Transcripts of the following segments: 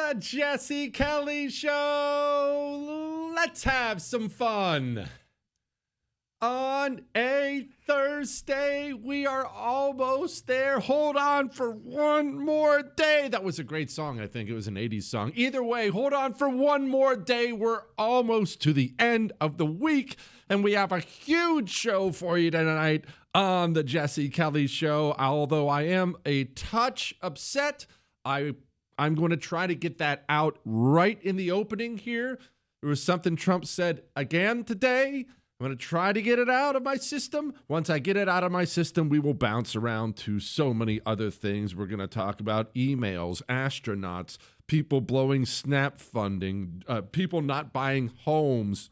The Jesse Kelly Show. Let's have some fun. On a Thursday, we are almost there. Hold on for one more day. That was a great song. I think it was an 80s song. Either way, hold on for one more day. We're almost to the end of the week, and we have a huge show for you tonight on the Jesse Kelly Show. Although I am a touch upset, I'm going to try to get that out right in the opening here. There was something Trump said again today. I'm going to try to get it out of my system. Once I get it out of my system, we will bounce around to so many other things. We're going to talk about emails, astronauts, people blowing SNAP funding, people not buying homes.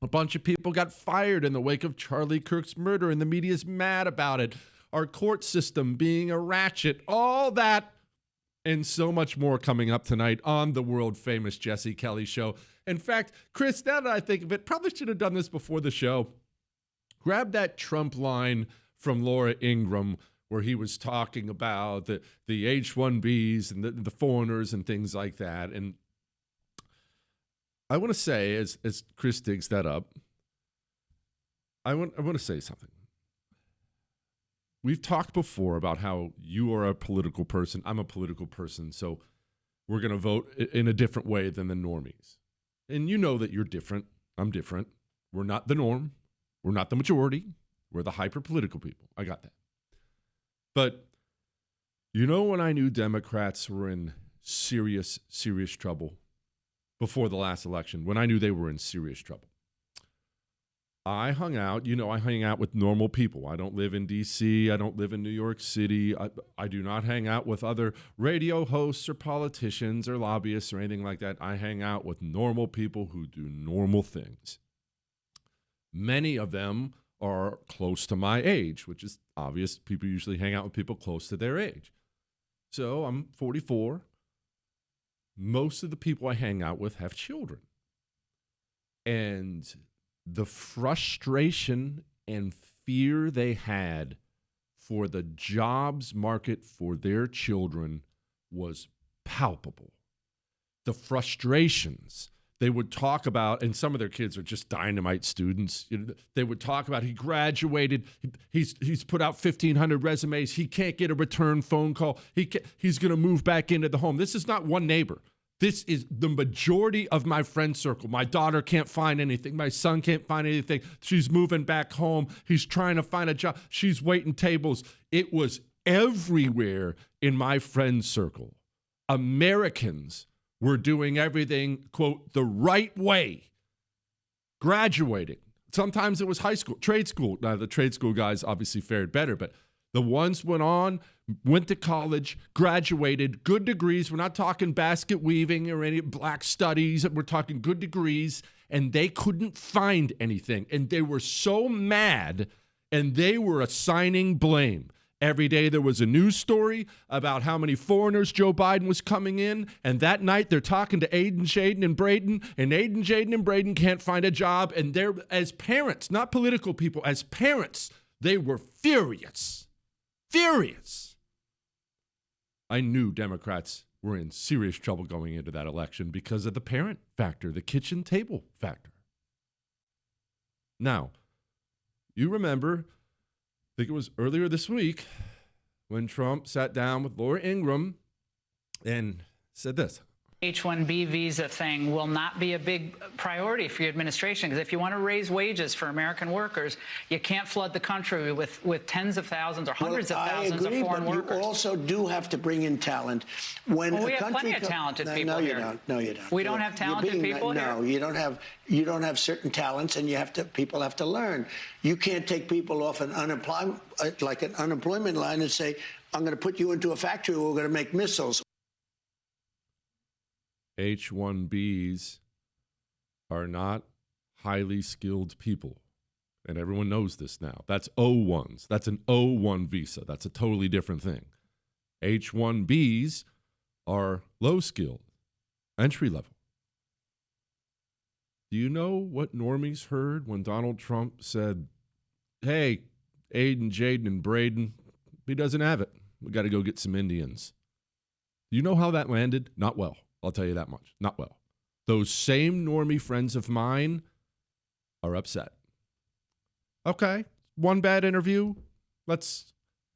A bunch of people got fired in the wake of Charlie Kirk's murder, and the media's mad about it. Our court system being a ratchet, all that and so much more coming up tonight on the world-famous Jesse Kelly Show. In fact, Chris, now that I think of it, probably should have done this before the show. Grab that Trump line from Laura Ingraham where he was talking about the H-1Bs and the foreigners and things like that. And I want to say, as Chris digs that up, I want to say something. We've talked before about how you are a political person. I'm a political person, so we're going to vote in a different way than the normies. And you know that you're different. I'm different. We're not the norm. We're not the majority. We're the hyper-political people. I got that. But you know when I knew Democrats were in serious, serious trouble before the last election, when I knew they were in serious trouble? I hung out, I hang out with normal people. I don't live in D.C. I don't live in New York City. I do not hang out with other radio hosts or politicians or lobbyists or anything like that. I hang out with normal people who do normal things. Many of them are close to my age, which is obvious. People usually hang out with people close to their age. So I'm 44. Most of the people I hang out with have children. And the frustration and fear they had for the jobs market for their children was palpable. The frustrations they would talk about, and some of their kids are just dynamite students. They would talk about he graduated, he's put out 1,500 resumes, he can't get a return phone call, he's going to move back into the home. This is not one neighbor. This is the majority of my friend circle. My daughter can't find anything. My son can't find anything. She's moving back home. He's trying to find a job. She's waiting tables. It was everywhere in my friend circle. Americans were doing everything, quote, the right way. Graduating. Sometimes it was high school, trade school. Now, the trade school guys obviously fared better, but the ones went to college, graduated, good degrees. We're not talking basket weaving or any black studies. We're talking good degrees, and they couldn't find anything. And they were so mad, and they were assigning blame. Every day there was a news story about how many foreigners Joe Biden was coming in, and that night they're talking to Aiden, Jaden, and Braden, and Aiden, Jaden, and Braden can't find a job, and they're, as parents, not political people, as parents, they were furious. Furious. I knew Democrats were in serious trouble going into that election because of the parent factor, the kitchen table factor. Now, you remember, I think it was earlier this week, when Trump sat down with Laura Ingraham and said this. H-1B visa thing will not be a big priority for your administration, because if you want to raise wages for American workers, you can't flood the country with tens of thousands or hundreds of thousands of foreign workers. You also do have to bring in talent. We have plenty of talented people here. No, you don't. We don't have talented people here? No, you don't have certain talents, and people have to learn. You can't take people off an unemployment line and say, I'm going to put you into a factory where we're going to make missiles. H-1Bs are not highly skilled people. And everyone knows this now. That's O-1s. That's an O-1 visa. That's a totally different thing. H-1Bs are low skilled, entry level. Do you know what normies heard when Donald Trump said, hey, Aiden, Jaden, and Braden, he doesn't have it. We got to go get some Indians. Do you know how that landed? Not well. I'll tell you that much. Not well. Those same normie friends of mine are upset. Okay, one bad interview.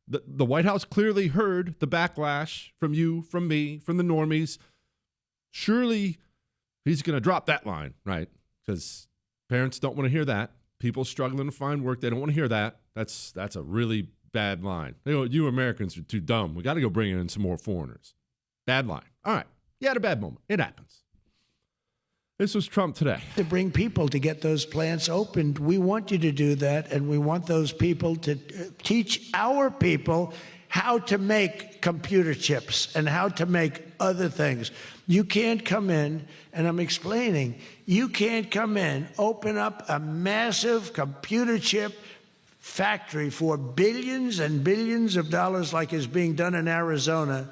The White House clearly heard the backlash from you, from me, from the normies. Surely he's going to drop that line, right? Because parents don't want to hear that. People struggling to find work, they don't want to hear that. That's a really bad line. You Americans are too dumb. We got to go bring in some more foreigners. Bad line. All right. You had a bad moment. It happens. This was Trump today. To bring people to get those plants opened, we want you to do that, and we want those people to teach our people how to make computer chips and how to make other things. You can't come in, and I'm explaining, you can't come in, open up a massive computer chip factory for billions and billions of dollars like is being done in Arizona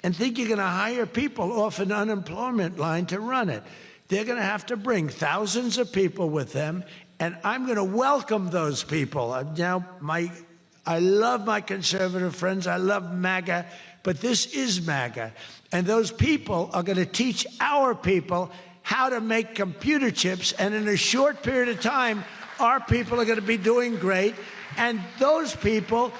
and think you're going to hire people off an unemployment line to run it. They're going to have to bring thousands of people with them, and I'm going to welcome those people. I love my conservative friends. I love MAGA, but this is MAGA. And those people are going to teach our people how to make computer chips, and in a short period of time, our people are going to be doing great, and those people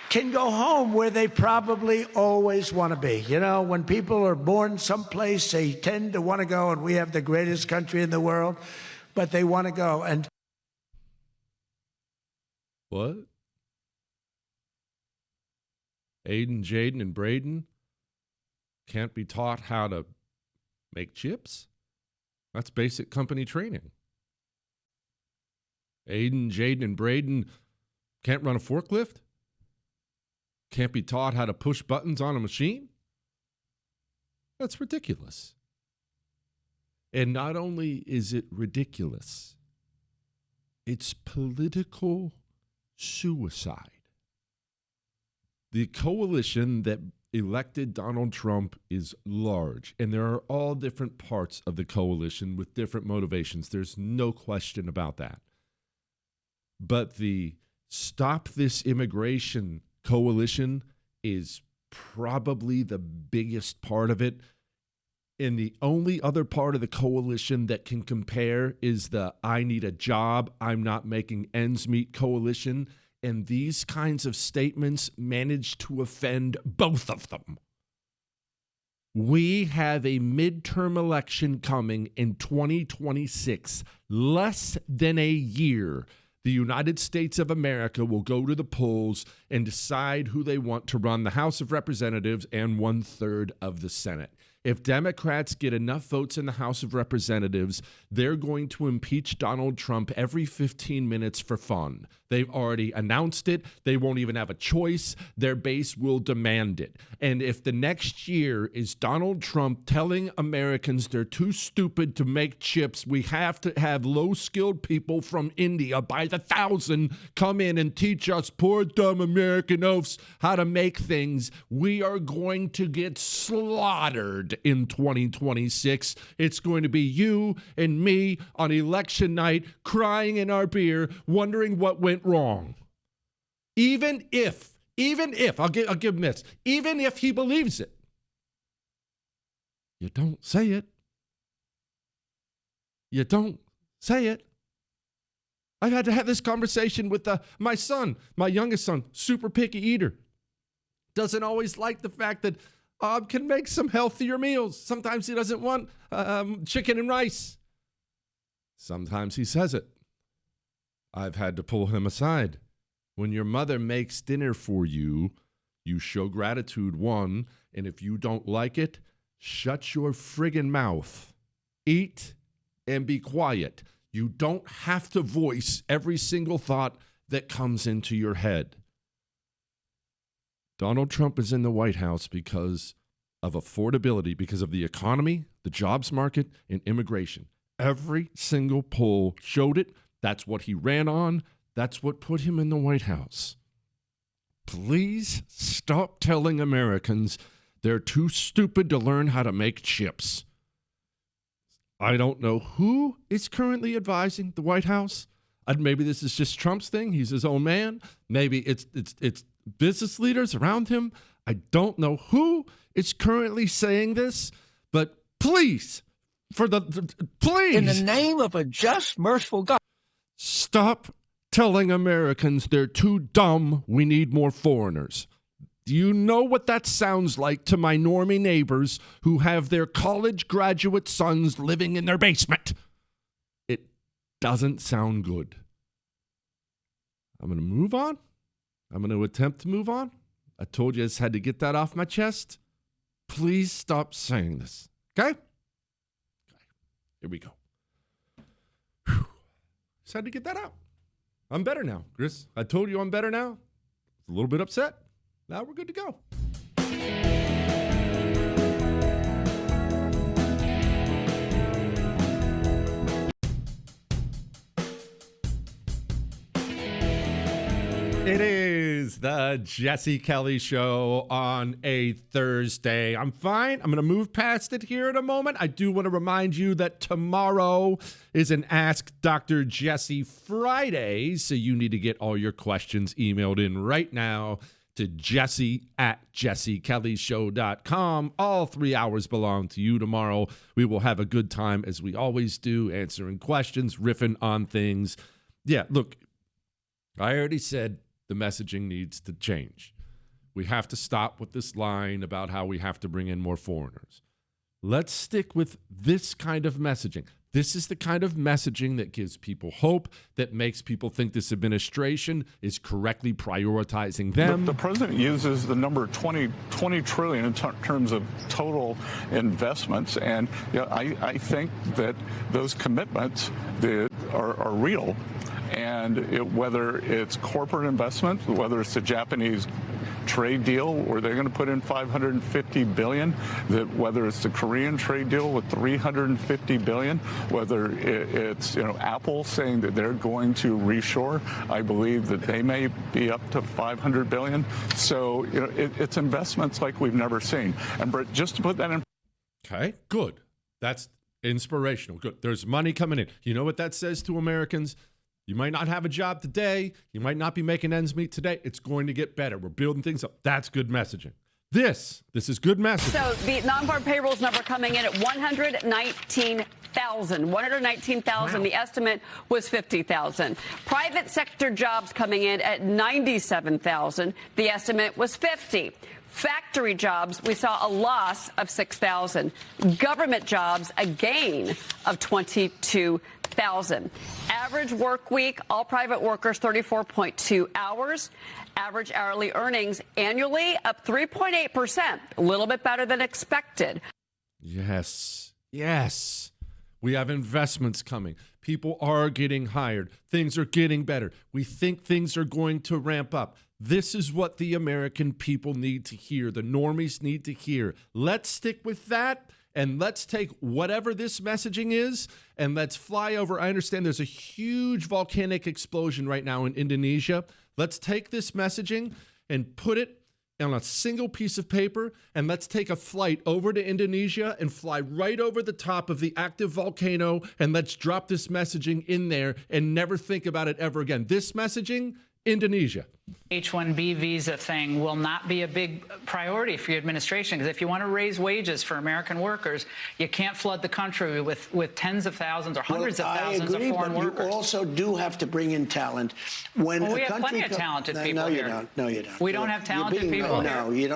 can go home where they probably always want to be. You know, when people are born someplace, they tend to want to go, and we have the greatest country in the world, but they want to go. And what? Aiden, Jaden, and Braden can't be taught how to make chips? That's basic company training. Aiden, Jaden, and Braden can't run a forklift? Can't be taught how to push buttons on a machine? That's ridiculous. And not only is it ridiculous, it's political suicide. The coalition that elected Donald Trump is large, and there are all different parts of the coalition with different motivations. There's no question about that. But the Stop This Immigration coalition is probably the biggest part of it. And the only other part of the coalition that can compare is the I need a job, I'm not making ends meet coalition. And these kinds of statements manage to offend both of them. We have a midterm election coming in 2026, less than a year. The United States of America will go to the polls and decide who they want to run the House of Representatives and 1/3 of the Senate. If Democrats get enough votes in the House of Representatives, they're going to impeach Donald Trump every 15 minutes for fun. They've already announced it. They won't even have a choice. Their base will demand it. And if the next year is Donald Trump telling Americans they're too stupid to make chips, we have to have low-skilled people from India by the thousand come in and teach us poor, dumb American oafs how to make things, we are going to get slaughtered in 2026. It's going to be you and me on election night crying in our beer, wondering what went wrong. Even if, I'll give him this, even if he believes it, you don't say it. You don't say it. I've had to have this conversation with my son, my youngest son, super picky eater. Doesn't always like the fact that can make some healthier meals. Sometimes he doesn't want chicken and rice. Sometimes he says it. I've had to pull him aside. When your mother makes dinner for you, you show gratitude, one, and if you don't like it, shut your friggin' mouth. Eat and be quiet. You don't have to voice every single thought that comes into your head. Donald Trump is in the White House because of affordability, because of the economy, the jobs market, and immigration. Every single poll showed it. That's what he ran on. That's what put him in the White House. Please stop telling Americans they're too stupid to learn how to make chips. I don't know who is currently advising the White House. Maybe this is just Trump's thing. He's his own man. Maybe it's business leaders around him. I don't know who is currently saying this, but Please, please. In the name of a just, merciful God. Stop telling Americans they're too dumb. We need more foreigners. Do you know what that sounds like to my normie neighbors who have their college graduate sons living in their basement? It doesn't sound good. I'm going to move on. I'm going to attempt to move on. I told you I just had to get that off my chest. Please stop saying this. Okay? Here we go. Whew. Just had to get that out. I'm better now, Chris. I told you I'm better now. A little bit upset. Now we're good to go. It is the Jesse Kelly Show on a Thursday. I'm fine. I'm going to move past it here in a moment. I do want to remind you that tomorrow is an Ask Dr. Jesse Friday, so you need to get all your questions emailed in right now to jesse@jessekellyshow.com. All 3 hours belong to you tomorrow. We will have a good time, as we always do, answering questions, riffing on things. Yeah, look, I already said the messaging needs to change. We have to stop with this line about how we have to bring in more foreigners. Let's stick with this kind of messaging. This is the kind of messaging that gives people hope, that makes people think this administration is correctly prioritizing them. The president uses the number 20 trillion in terms of total investments. And I think that those commitments that are real. And whether it's corporate investment, whether it's the Japanese trade deal where they're going to put in $550 billion, that whether it's the Korean trade deal with $350 billion, whether it's Apple saying that they're going to reshore, I believe that they may be up to $500 billion. So it's investments like we've never seen. And Brett, just to put that in. Okay, good. That's inspirational. Good. There's money coming in. You know what that says to Americans? You might not have a job today. You might not be making ends meet today. It's going to get better. We're building things up. That's good messaging. This is good messaging. So the non-farm payrolls number coming in at 119,000. 119,000. Wow. The estimate was 50,000. Private sector jobs coming in at 97,000. The estimate was 50. Factory jobs, we saw a loss of 6,000. Government jobs, a gain of 22,000. Average work week, all private workers, 34.2 hours. Average hourly earnings annually up 3.8%, a little bit better than expected. Yes. We have investments coming. People are getting hired. Things are getting better. We think things are going to ramp up. This is what the American people need to hear. The normies need to hear. Let's stick with that, and let's take whatever this messaging is, and let's fly over. I understand there's a huge volcanic explosion right now in Indonesia. Let's take this messaging and put it on a single piece of paper, and let's take a flight over to Indonesia and fly right over the top of the active volcano, and let's drop this messaging in there and never think about it ever again. This messaging, Indonesia. H-1B visa thing will not be a big priority for your administration, because if you want to raise wages for American workers, you can't flood the country with tens of thousands or hundreds of thousands of foreign workers. You also do have to bring in talent. We have plenty of talented people here. No, you don't. We don't have talented people here. No, you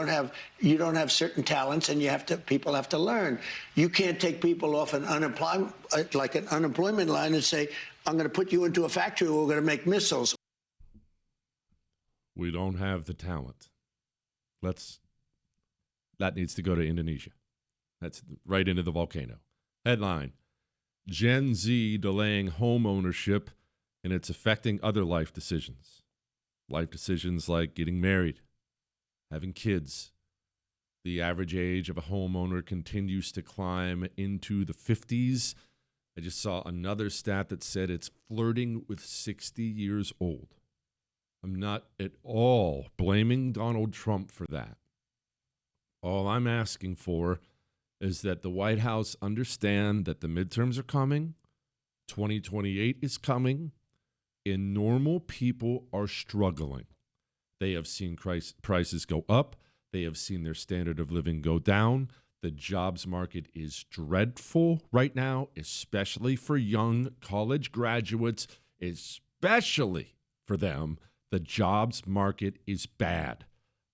don't have certain talents, and people have to learn. You can't take people off an unemployment line and say, I'm going to put you into a factory where we're going to make missiles. We don't have the talent. That needs to go to Indonesia. That's right into the volcano. Headline: Gen Z delaying home ownership, and it's affecting other life decisions. Life decisions like getting married, having kids. The average age of a homeowner continues to climb into the 50s. I just saw another stat that said it's flirting with 60 years old. I'm not at all blaming Donald Trump for that. All I'm asking for is that the White House understand that the midterms are coming, 2028 is coming, and normal people are struggling. They have seen prices go up. They have seen their standard of living go down. The jobs market is dreadful right now, especially for young college graduates, especially for them. The jobs market is bad.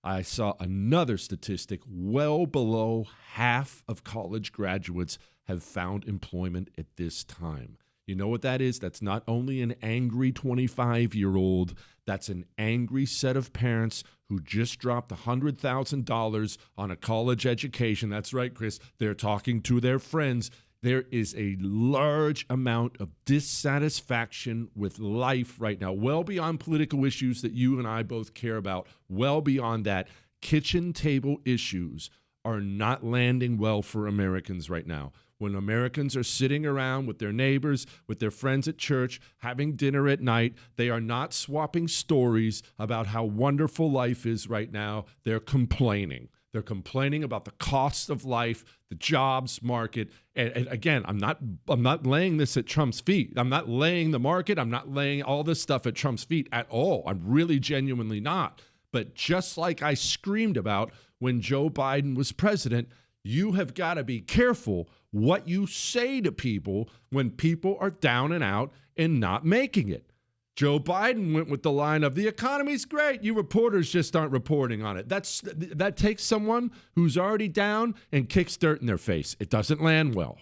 I saw another statistic. Well below half of college graduates have found employment at this time. You know what that is? That's not only an angry 25-year-old, that's an angry set of parents who just dropped $100,000 on a college education. That's right, Chris. They're talking to their friends. There is a large amount of dissatisfaction with life right now, well beyond political issues that you and I both care about, well beyond that. Kitchen table issues are not landing well for Americans right now. When Americans are sitting around with their neighbors, with their friends at church, having dinner at night, they are not swapping stories about how wonderful life is right now. They're complaining. They're complaining about the cost of life, the jobs market. And again, I'm not laying this at Trump's feet. I'm not laying the market. I'm not laying all this stuff at Trump's feet at all. I'm really genuinely not. But just like I screamed about when Joe Biden was president, you have got to be careful what you say to people when people are down and out and not making it. Joe Biden went with the line of, the economy's great, you reporters just aren't reporting on it. That takes someone who's already down and kicks dirt in their face. It doesn't land well.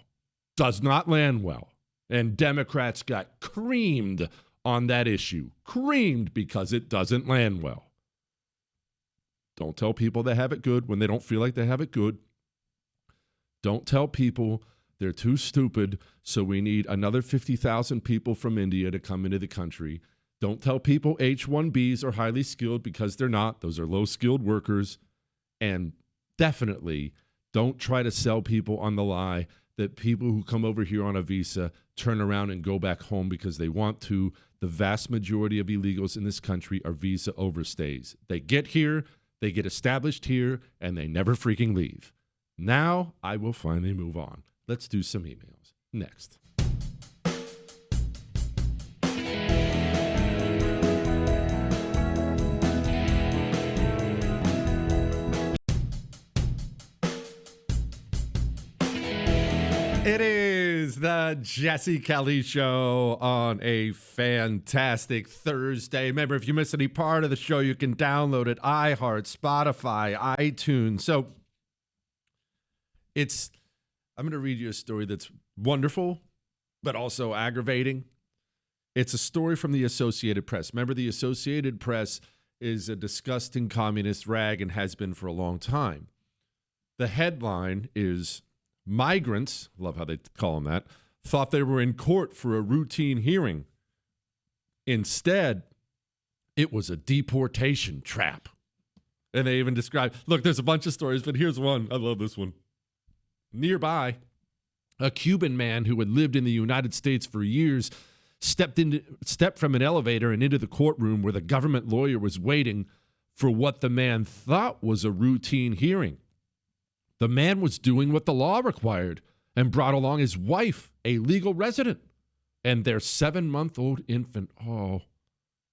Does not land well. And Democrats got creamed on that issue. Creamed because it doesn't land well. Don't tell people they have it good when they don't feel like they have it good. Don't tell people they're too stupid, so we need another 50,000 people from India to come into the country. Don't tell people H-1Bs are highly skilled, because they're not. Those are low-skilled workers. And definitely don't try to sell people on the lie that people who come over here on a visa turn around and go back home because they want to. The vast majority of illegals in this country are visa overstays. They get here, they get established here, and they never freaking leave. Now I will finally move on. Let's do some emails. Next. It is the Jesse Kelly Show on a fantastic Thursday. Remember, if you miss any part of the show, you can download it, iHeart, Spotify, iTunes. So I'm going to read you a story that's wonderful, but also aggravating. It's a story from the Associated Press. Remember, the Associated Press is a disgusting communist rag and has been for a long time. The headline is, migrants, love how they call them that, thought they were in court for a routine hearing. Instead, it was a deportation trap. And they even describe, look, there's a bunch of stories, but here's one. I love this one. Nearby, a Cuban man who had lived in the United States for years stepped from an elevator and into the courtroom where the government lawyer was waiting for what the man thought was a routine hearing. The man was doing what the law required and brought along his wife, a legal resident, and their 7-month-old infant. Oh.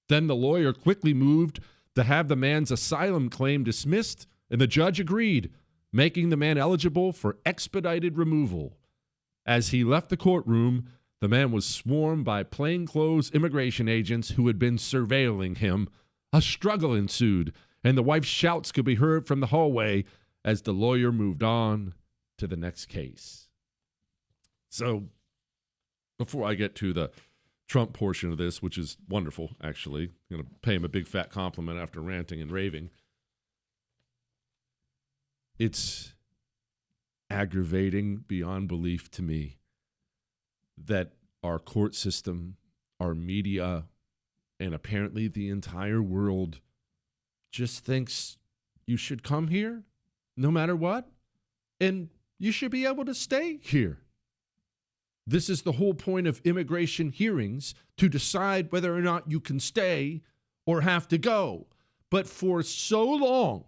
Then the lawyer quickly moved to have the man's asylum claim dismissed, and the judge agreed, making the man eligible for expedited removal. As he left the courtroom, the man was swarmed by plainclothes immigration agents who had been surveilling him. A struggle ensued, and the wife's shouts could be heard from the hallway as the lawyer moved on to the next case. So, before I get to the Trump portion of this, which is wonderful, actually, I'm going to pay him a big fat compliment after ranting and raving. It's aggravating beyond belief to me that our court system, our media, and apparently the entire world just thinks you should come here no matter what, and you should be able to stay here. This is the whole point of immigration hearings, to decide whether or not you can stay or have to go. But for so long,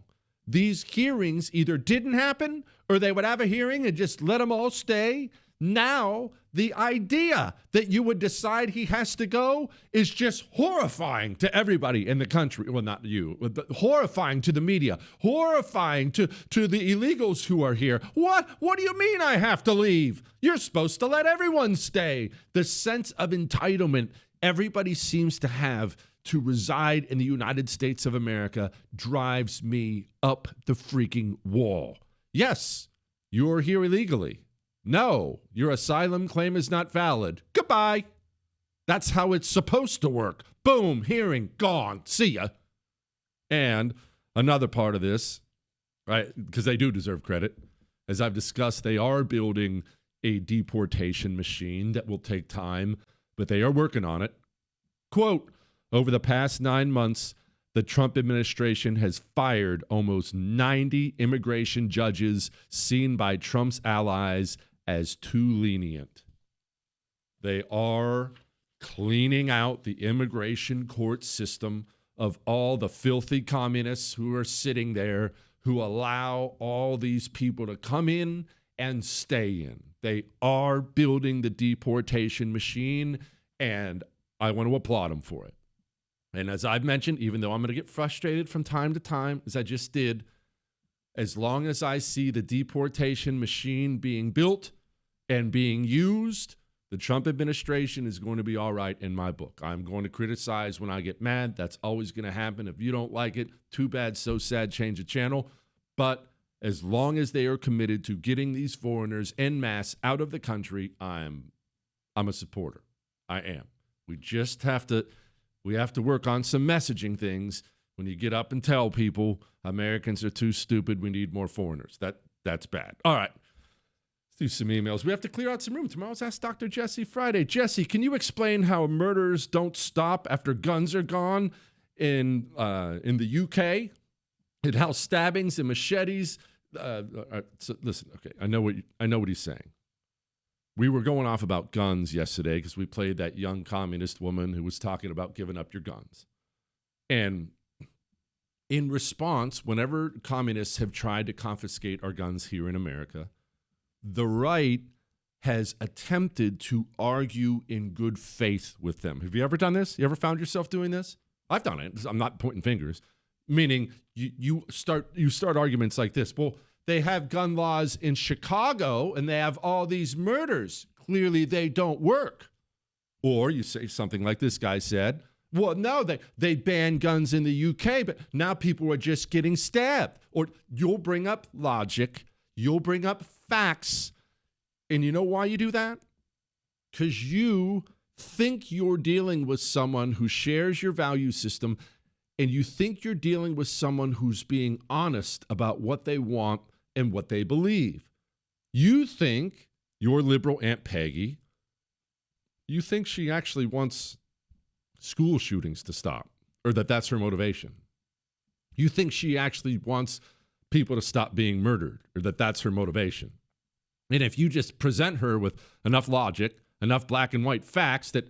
these hearings either didn't happen or they would have a hearing and just let them all stay. Now, the idea that you would decide he has to go is just horrifying to everybody in the country. Well, not you, but horrifying to the media, horrifying to the illegals who are here. What do you mean I have to leave? You're supposed to let everyone stay. The sense of entitlement everybody seems to have to reside in the United States of America drives me up the freaking wall. Yes, you're here illegally. No, your asylum claim is not valid. Goodbye. That's how it's supposed to work. Boom, hearing, gone. See ya. And another part of this, right, because they do deserve credit, as I've discussed, they are building a deportation machine that will take time, but they are working on it. Quote, over the past 9 months, the Trump administration has fired almost 90 immigration judges seen by Trump's allies as too lenient. They are cleaning out the immigration court system of all the filthy communists who are sitting there who allow all these people to come in and stay in. They are building the deportation machine, and I want to applaud them for it. And as I've mentioned, even though I'm going to get frustrated from time to time, as I just did, as long as I see the deportation machine being built and being used, the Trump administration is going to be all right in my book. I'm going to criticize when I get mad. That's always going to happen. If you don't like it, too bad, so sad, change the channel. But as long as they are committed to getting these foreigners en masse out of the country, I'm a supporter. I am. We just have to work on some messaging things. When you get up and tell people Americans are too stupid, we need more foreigners. That's bad. All right. Let's do some emails. We have to clear out some room. Tomorrow's Ask Dr. Jesse Friday. Jesse, can you explain how murders don't stop after guns are gone in the UK? And how stabbings and machetes. So listen, okay, I know what he's saying. We were going off about guns yesterday because we played that young communist woman who was talking about giving up your guns. And in response, whenever communists have tried to confiscate our guns here in America, the right has attempted to argue in good faith with them. Have you ever done this? You ever found yourself doing this? I've done it. I'm not pointing fingers. Meaning you start arguments like this. Well, they have gun laws in Chicago and they have all these murders. Clearly they don't work. Or you say something like this guy said, well, no, they ban guns in the UK, but now people are just getting stabbed. Or you'll bring up logic, you'll bring up facts, and you know why you do that? Because you think you're dealing with someone who shares your value system, and you think you're dealing with someone who's being honest about what they want and what they believe. You think your liberal Aunt Peggy, you think she actually wants school shootings to stop, or that's her motivation. You think she actually wants people to stop being murdered, or that's her motivation. And if you just present her with enough logic, enough black and white facts, that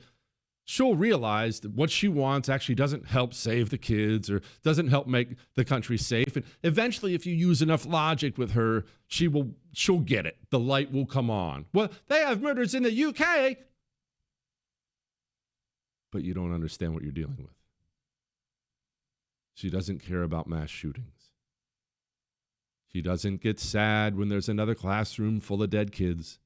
she'll realize that what she wants actually doesn't help save the kids or doesn't help make the country safe. And eventually, if you use enough logic with her, she'll get it. The light will come on. Well, they have murders in the UK. But you don't understand what you're dealing with. She doesn't care about mass shootings. She doesn't get sad when there's another classroom full of dead kids.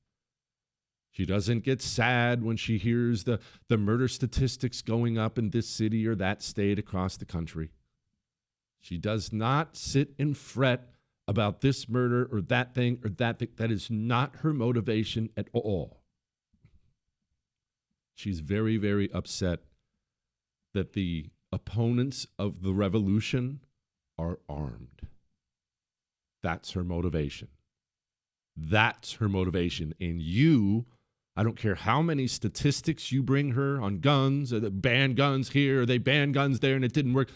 She doesn't get sad when she hears the murder statistics going up in this city or that state across the country. She does not sit and fret about this murder or that thing or that thing. That is not her motivation at all. She's very, very upset that the opponents of the revolution are armed. That's her motivation. That's her motivation. And you, I don't care how many statistics you bring her on guns, or they ban guns here, or they ban guns there, and it didn't work.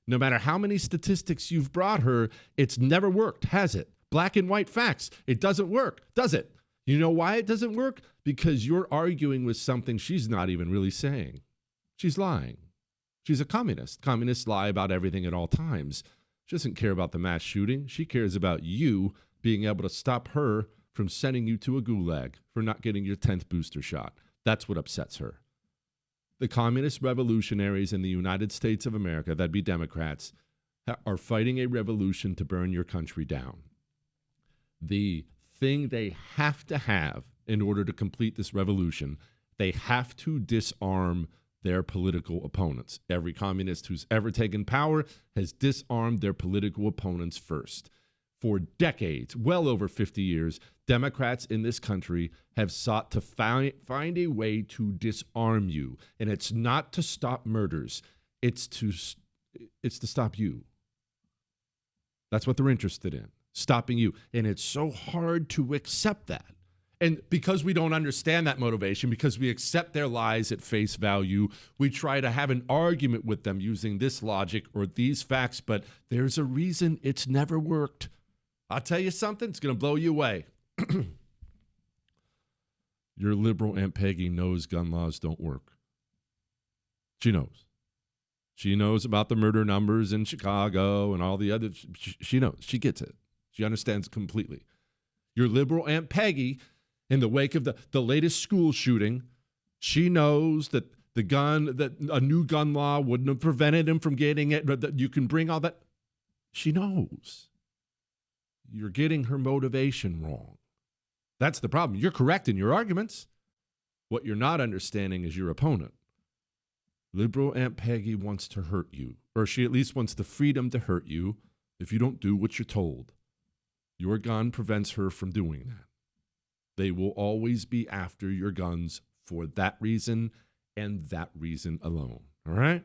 No matter how many statistics you've brought her, it's never worked, has it? Black and white facts. It doesn't work, does it? You know why it doesn't work? Because you're arguing with something she's not even really saying. She's lying. She's a communist. Communists lie about everything at all times. She doesn't care about the mass shooting. She cares about you being able to stop her from sending you to a gulag for not getting your 10th booster shot. That's what upsets her. The communist revolutionaries in the United States of America, that'd be Democrats, are fighting a revolution to burn your country down. The thing they have to have in order to complete this revolution, they have to disarm their political opponents. Every communist who's ever taken power has disarmed their political opponents first. For decades, well over 50 years, Democrats in this country have sought to find a way to disarm you. And it's not to stop murders. It's to stop you. That's what they're interested in, stopping you. And it's so hard to accept that. And because we don't understand that motivation, because we accept their lies at face value, we try to have an argument with them using this logic or these facts, but there's a reason it's never worked. I'll tell you something, it's going to blow you away. Your liberal Aunt Peggy knows gun laws don't work. She knows. She knows about the murder numbers in Chicago and all the other. She knows. She gets it. She understands completely. Your liberal Aunt Peggy, in the wake of the latest school shooting, she knows that that a new gun law wouldn't have prevented him from getting it, but that you can bring all that. She knows. You're getting her motivation wrong. That's the problem. You're correct in your arguments. What you're not understanding is your opponent. Liberal Aunt Peggy wants to hurt you, or she at least wants the freedom to hurt you if you don't do what you're told. Your gun prevents her from doing that. They will always be after your guns for that reason and that reason alone. All right?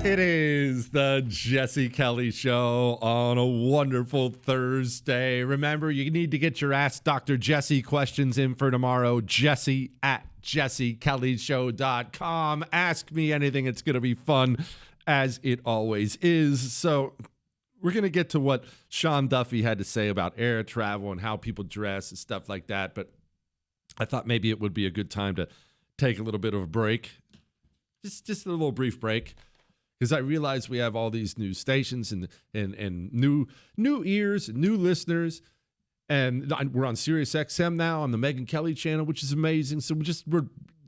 It is the Jesse Kelly Show on a wonderful Thursday. Remember, you need to get your Ask Dr. Jesse questions in for tomorrow. Jesse at jessekellyshow.com. Ask me anything. It's going to be fun, as it always is. So we're going to get to what Sean Duffy had to say about air travel and how people dress and stuff like that. But I thought maybe it would be a good time to take a little bit of a break. Just a little brief break. Because I realize we have all these new stations and new ears, new listeners, and we're on Sirius XM now on the Megyn Kelly channel, which is amazing. So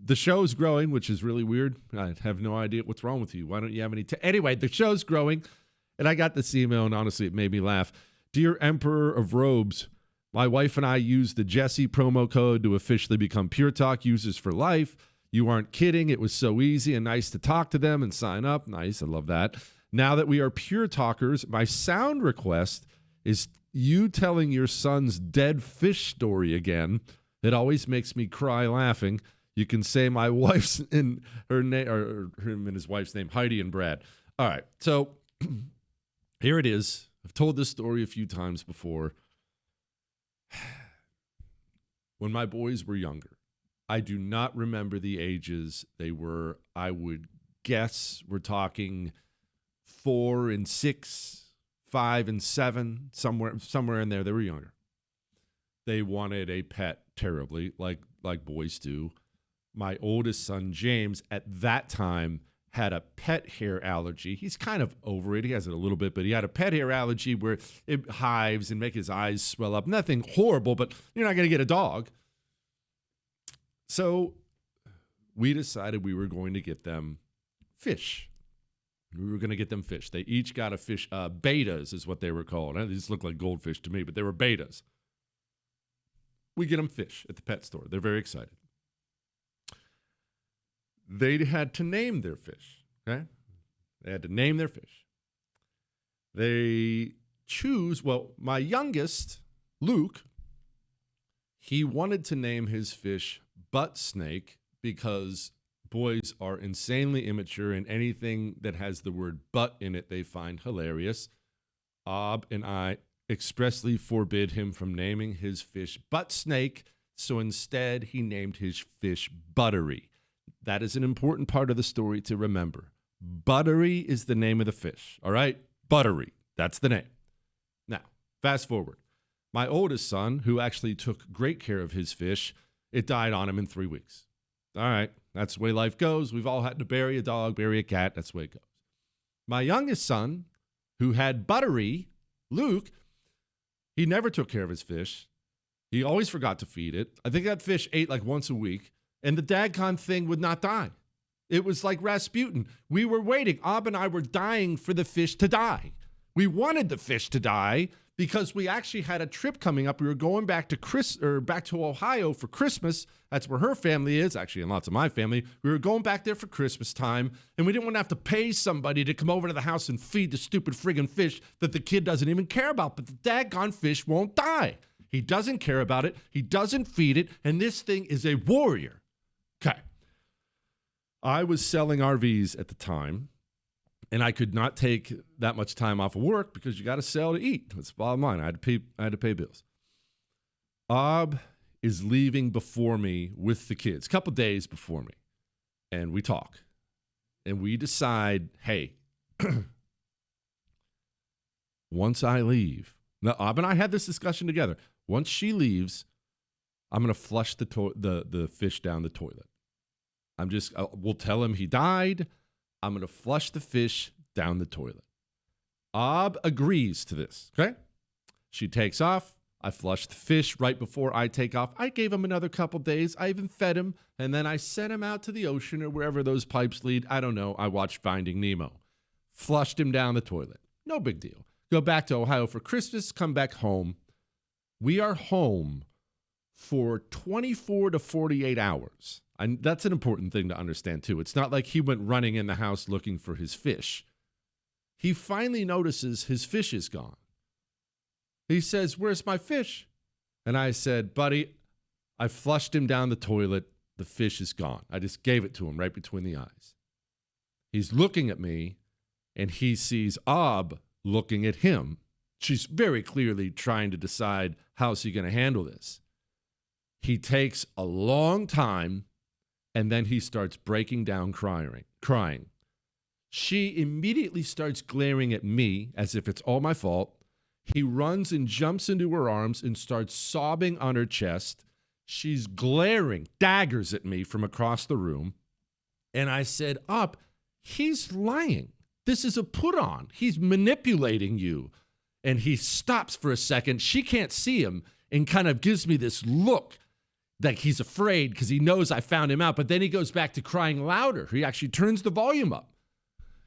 the show's growing, which is really weird. I have no idea what's wrong with you. Why don't you have any? Anyway, the show's growing, and I got this email, and honestly, it made me laugh. Dear Emperor of Robes, my wife and I used the Jesse promo code to officially become Pure Talk users for life. You aren't kidding. It was so easy and nice to talk to them and sign up. Nice. I love that. Now that we are Pure Talkers, my sound request is you telling your son's dead fish story again. It always makes me cry laughing. You can say my wife's in her name, or him and his wife's name, Heidi and Brad. All right. So here it is. I've told this story a few times before. When my boys were younger, I do not remember the ages they were. I would guess we're talking 4 and 6, 5 and 7, somewhere in there. They were younger. They wanted a pet terribly, like boys do. My oldest son, James, at that time had a pet hair allergy. He's kind of over it. He has it a little bit, but he had a pet hair allergy where it hives and make his eyes swell up. Nothing horrible, but you're not going to get a dog. So we decided we were going to get them fish. We were going to get them fish. They each got a fish. Betas is what they were called. These look like goldfish to me, but they were betas. We get them fish at the pet store. They're very excited. They had to name their fish, okay? They had to name their fish. They choose, well, my youngest, Luke, he wanted to name his fish Butt Snake because boys are insanely immature, and anything that has the word butt in it they find hilarious. Ob and I expressly forbid him from naming his fish Butt Snake, so instead he named his fish Buttery. That is an important part of the story to remember. Buttery is the name of the fish, all right? Buttery, that's the name. Now, fast forward. My oldest son, who actually took great care of his fish, it died on him in 3 weeks. All right, that's the way life goes. We've all had to bury a dog, bury a cat. That's the way it goes. My youngest son, who had Buttery, Luke, he never took care of his fish. He always forgot to feed it. I think that fish ate like once a week, and the daggone thing would not die. It was like Rasputin. We were waiting. Ab and I were dying for the fish to die. We wanted the fish to die because we actually had a trip coming up. We were going back to Ohio for Christmas. That's where her family is, actually, and lots of my family. We were going back there for Christmas time, and we didn't want to have to pay somebody to come over to the house and feed the stupid friggin' fish that the kid doesn't even care about. But the daggone fish won't die. He doesn't care about it. He doesn't feed it, and this thing is a warrior. Okay. I was selling RVs at the time, and I could not take that much time off of work because you got to sell to eat. That's the bottom line. I had to pay bills. Ab is leaving before me with the kids, a couple days before me, and we talk, and we decide, hey, once I leave, now Ab and I had this discussion together. Once she leaves, I'm going to flush the fish down the toilet. We'll tell him he died. I'm going to flush the fish down the toilet. Ab agrees to this, okay? She takes off. I flush the fish right before I take off. I gave him another couple days. I even fed him, and then I sent him out to the ocean or wherever those pipes lead. I don't know. I watched Finding Nemo. Flushed him down the toilet. No big deal. Go back to Ohio for Christmas, come back home. We are home for 24 to 48 hours. And that's an important thing to understand, too. It's not like he went running in the house looking for his fish. He finally notices his fish is gone. He says, "Where's my fish?" And I said, "Buddy, I flushed him down the toilet. The fish is gone." I just gave it to him right between the eyes. He's looking at me, and he sees Ab looking at him. She's very clearly trying to decide how's he going to handle this. He takes a long time, and then he starts breaking down crying. She immediately starts glaring at me as if it's all my fault. He runs and jumps into her arms and starts sobbing on her chest. She's glaring daggers at me from across the room. And I said, "Up, he's lying. This is a put on. He's manipulating you." And he stops for a second. She can't see him and kind of gives me this look like he's afraid because he knows I found him out. But then he goes back to crying louder. He actually turns the volume up.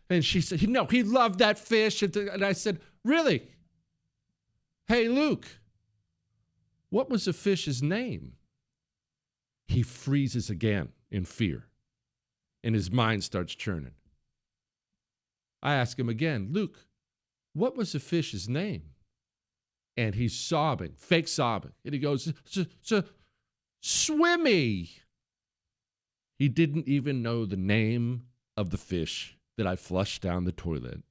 And she said, "No, he loved that fish." And I said, "Really? Hey, Luke, what was the fish's name?" He freezes again in fear, and his mind starts churning. I ask him again, "Luke, what was the fish's name?" And he's sobbing, fake sobbing. And he goes, "Swimmy." He didn't even know the name of the fish that I flushed down the toilet.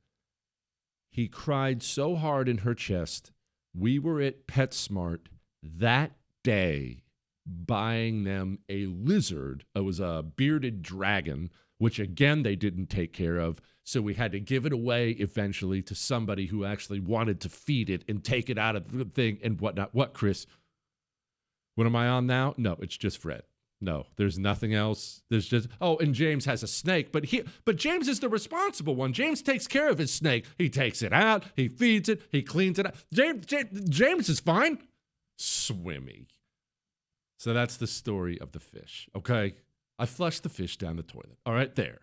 He cried so hard in her chest. We were at PetSmart that day buying them a lizard. It was a bearded dragon, which again they didn't take care of. So we had to give it away eventually to somebody who actually wanted to feed it and take it out of the thing and whatnot. What, Chris? What am I on now? No, it's just Fred. No, there's nothing else. There's just, and James has a snake, but James is the responsible one. James takes care of his snake. He takes it out, he feeds it, he cleans it out. James is fine. Swimmy. So that's the story of the fish, okay? I flushed the fish down the toilet. All right, there.